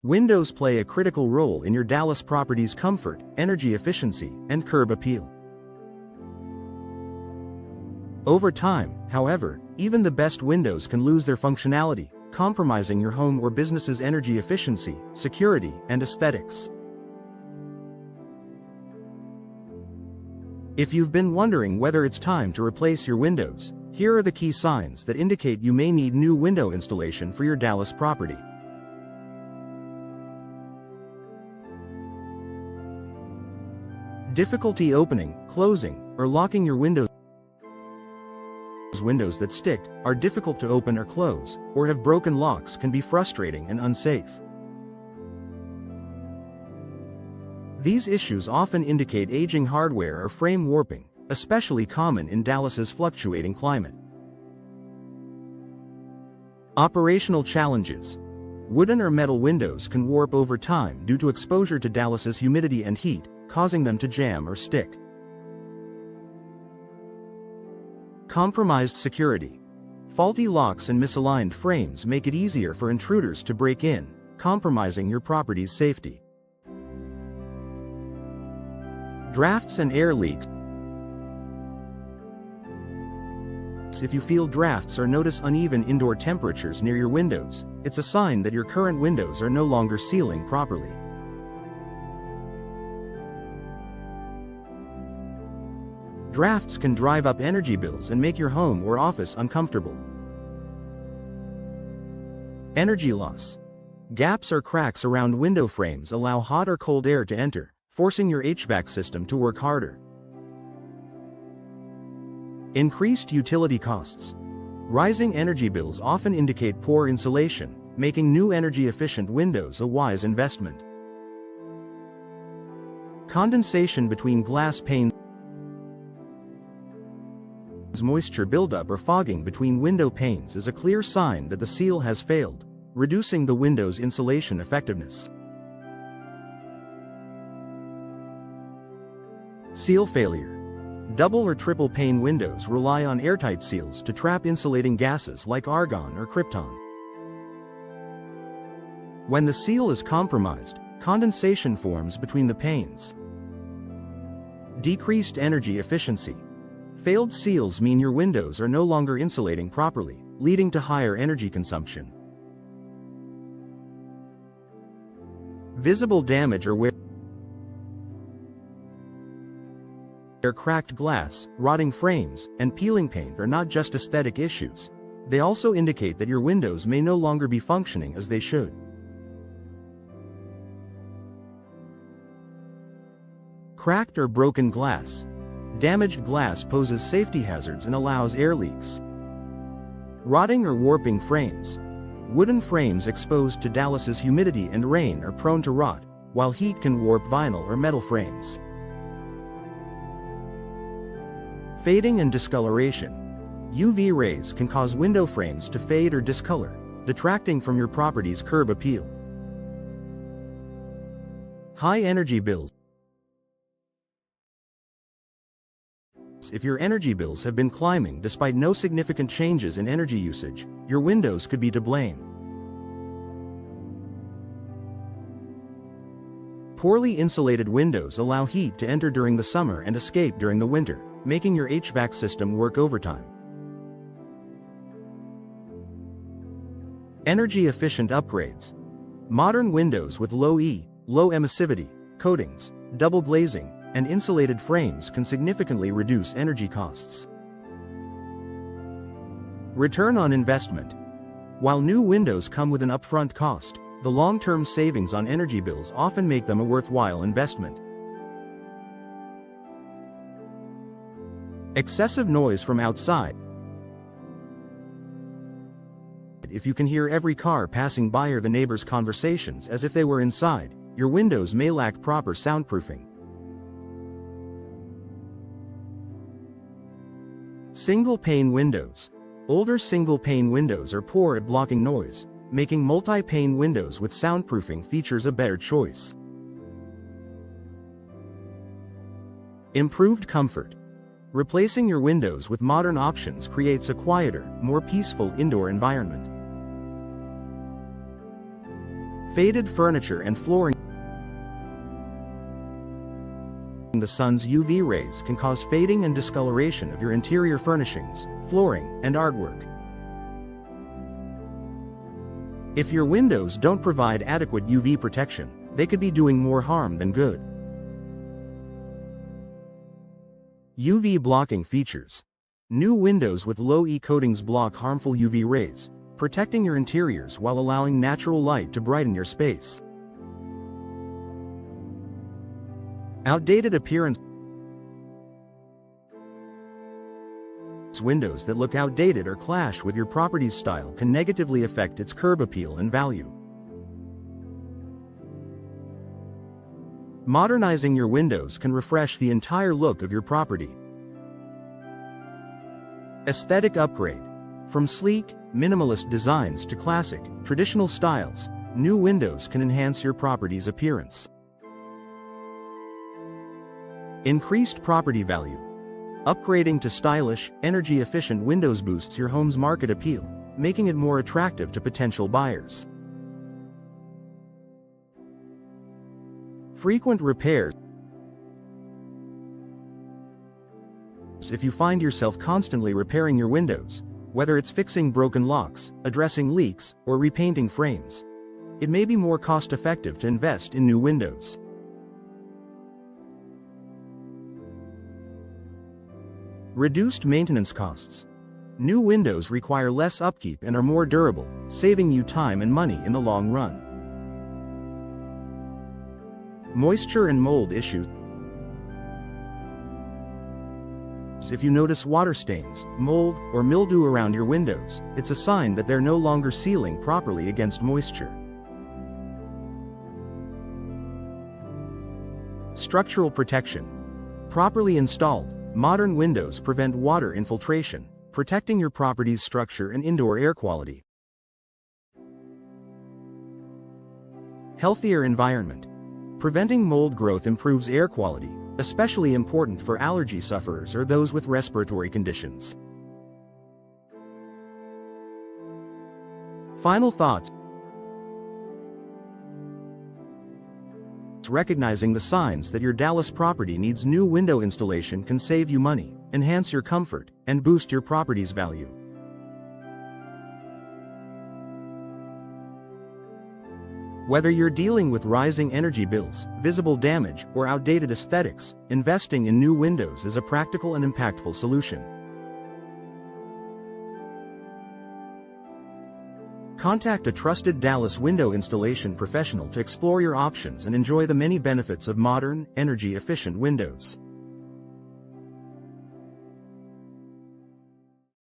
Windows play a critical role in your Dallas property's comfort, energy efficiency, and curb appeal. Over time, however, even the best windows can lose their functionality, compromising your home or business's energy efficiency, security, and aesthetics. If you've been wondering whether it's time to replace your windows, here are the key signs that indicate you may need new window installation for your Dallas property. Difficulty opening, closing, or locking your windows. Windows that stick, are difficult to open or close, or have broken locks can be frustrating and unsafe. These issues often indicate aging hardware or frame warping, especially common in Dallas's fluctuating climate. Operational challenges. Wooden or metal windows can warp over time due to exposure to Dallas's humidity and heat, causing them to jam or stick. Compromised security. Faulty locks and misaligned frames make it easier for intruders to break in, compromising your property's safety. Drafts and air leaks. If you feel drafts or notice uneven indoor temperatures near your windows, it's a sign that your current windows are no longer sealing properly. Drafts can drive up energy bills and make your home or office uncomfortable. Energy loss. Gaps or cracks around window frames allow hot or cold air to enter, forcing your HVAC system to work harder. Increased utility costs. Rising energy bills often indicate poor insulation, making new energy-efficient windows a wise investment. Condensation between glass panes. Moisture buildup or fogging between window panes is a clear sign that the seal has failed, reducing the window's insulation effectiveness. Seal failure. Double or triple pane windows rely on airtight seals to trap insulating gases like argon or krypton. When the seal is compromised, condensation forms between the panes. Decreased energy efficiency. Failed seals mean your windows are no longer insulating properly, leading to higher energy consumption. Visible damage or wear. Cracked glass, rotting frames, and peeling paint are not just aesthetic issues. They also indicate that your windows may no longer be functioning as they should. Cracked or broken glass. Damaged glass poses safety hazards and allows air leaks. Rotting or warping frames. Wooden frames exposed to Dallas's humidity and rain are prone to rot, while heat can warp vinyl or metal frames. Fading and discoloration. UV rays can cause window frames to fade or discolor, detracting from your property's curb appeal. High energy bills. If your energy bills have been climbing despite no significant changes in energy usage, your windows could be to blame. Poorly insulated windows allow heat to enter during the summer and escape during the winter, making your HVAC system work overtime. Energy-efficient upgrades. Modern windows with low E, low emissivity, coatings, double glazing, and insulated frames can significantly reduce energy costs. Return on investment. While new windows come with an upfront cost, the long-term savings on energy bills often make them a worthwhile investment. Excessive noise from outside. If you can hear every car passing by or the neighbors' conversations as if they were inside, your windows may lack proper soundproofing. Single-pane windows. Older single-pane windows are poor at blocking noise, making multi-pane windows with soundproofing features a better choice. Improved comfort. Replacing your windows with modern options creates a quieter, more peaceful indoor environment. Faded furniture and flooring. The sun's UV rays can cause fading and discoloration of your interior furnishings, flooring, and artwork. If your windows don't provide adequate UV protection, they could be doing more harm than good. UV blocking features. New windows with low E coatings block harmful UV rays, protecting your interiors while allowing natural light to brighten your space. Outdated appearance. Windows that look outdated or clash with your property's style can negatively affect its curb appeal and value. Modernizing your windows can refresh the entire look of your property. Aesthetic upgrade. From sleek, minimalist designs to classic, traditional styles, new windows can enhance your property's appearance. Increased property value. Upgrading to stylish, energy-efficient windows boosts your home's market appeal, making it more attractive to potential buyers. Frequent repairs. If you find yourself constantly repairing your windows, whether it's fixing broken locks, addressing leaks, or repainting frames, it may be more cost-effective to invest in new windows. Reduced maintenance costs. New windows require less upkeep and are more durable, saving you time and money in the long run. Moisture and mold issues. If you notice water stains, mold, or mildew around your windows, it's a sign that they're no longer sealing properly against moisture. Structural protection. Properly installed, modern windows prevent water infiltration, protecting your property's structure and indoor air quality. Healthier environment. Preventing mold growth improves air quality, especially important for allergy sufferers or those with respiratory conditions. Final thoughts. Recognizing the signs that your Dallas property needs new window installation can save you money, enhance your comfort, and boost your property's value. Whether you're dealing with rising energy bills, visible damage, or outdated aesthetics, investing in new windows is a practical and impactful solution. Contact a trusted Dallas window installation professional to explore your options and enjoy the many benefits of modern, energy-efficient windows.